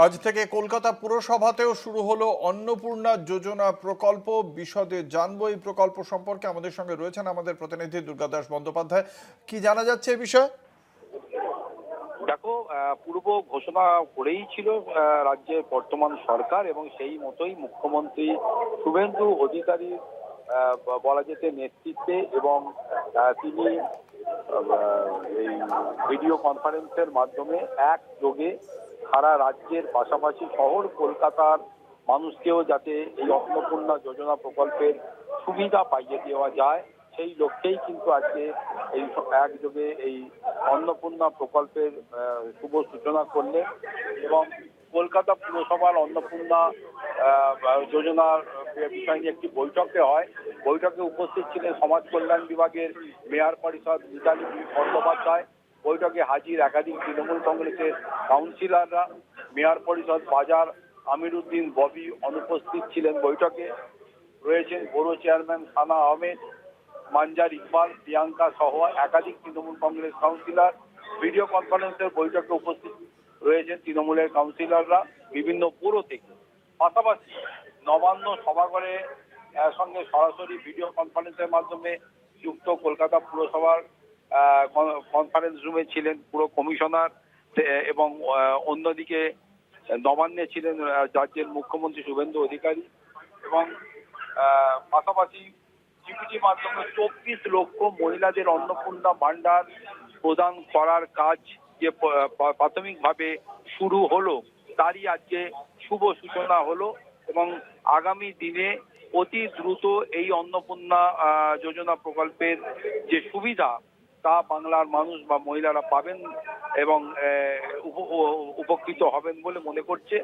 আজ থেকে কলকাতা পুরসভাতেও শুরু হলো অন্নপূর্ণা যোজনা প্রকল্প। বিশদে জানবো এই প্রকল্প সম্পর্কে। আমাদের সঙ্গে রয়েছেন আমাদের প্রতিনিধি দুর্গাদাস বন্দ্যোপাধ্যায়। কি জানা যাচ্ছে এই বিষয়ে? দেখো, পূর্ব ঘোষণা করেই ছিল রাজ্যের বর্তমান সরকার, এবং সেই মতোই মুখ্যমন্ত্রী শুভেন্দু অধিকারীর বলা যেতে নেতৃত্বে, এবং তিনি এই ভিডিও কনফারেন্সের মাধ্যমে একযোগে সারা রাজ্যের পাশাপাশি শহর কলকাতার মানুষকেও যাতে এই অন্নপূর্ণা যোজনা প্রকল্পের সুবিধা পাইয়ে দেওয়া যায়, সেই লক্ষ্যেই কিন্তু আজকে এই একযোগে এই অন্নপূর্ণা প্রকল্পের শুভ সূচনা করলেন। এবং কলকাতা পুরসভার অন্নপূর্ণা যোজনার বিষয় নিয়ে একটি বৈঠকে হয়। বৈঠকে উপস্থিত ছিলেন সমাজ কল্যাণ বিভাগের মেয়র পরিষদ মিতালি বন্দ্যোপাধ্যায়। বৈঠকে হাজির একাধিক তৃণমূল কংগ্রেসের কাউন্সিলররা। মেয়র পরিষদ বাজার আমির উদ্দিন ববি অনুপস্থিত ছিলেন বৈঠকে। রয়েছেন পৌর চেয়ারম্যান সানা আহমেদ, মানজার ইকবাল, প্রিয়াঙ্কা সহ একাধিক তৃণমূল কংগ্রেস কাউন্সিলর। ভিডিও কনফারেন্সের বৈঠকে উপস্থিত রয়েছেন তৃণমূলের কাউন্সিলররা বিভিন্ন পুর থেকে। পাশাপাশি নবান্ন সভাঘরে সঙ্গে সরাসরি ভিডিও কনফারেন্সের মাধ্যমে যুক্ত কলকাতা পুরসভার কনফারেন্স রুমে ছিলেন পুর কমিশনার, এবং অন্যদিকে নবান্নে ছিলেন রাজ্যের মুখ্যমন্ত্রী শুভেন্দু অধিকারী। এবং পাশাপাশি জিপিটি মাধ্যমে 24 লক্ষ মহিলাদের অন্নপূর্ণা ভান্ডার প্রদান করার কাজ যে প্রাথমিকভাবে শুরু হলো, তারই আজকে শুভ সূচনা হলো। এবং আগামী দিনে অতি দ্রুত এই অন্নপূর্ণা যোজনা প্রকল্পের যে সুবিধা, তা বাংলার মানুষ বা মহিলারা পাবেন এবং উপকৃত হবেন বলে মনে করছে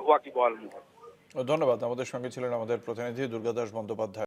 ওয়াকিবহাল মহল। ধন্যবাদ। আমাদের সঙ্গে ছিলেন আমাদের প্রতিনিধি দুর্গাদাস বন্দ্যোপাধ্যায়।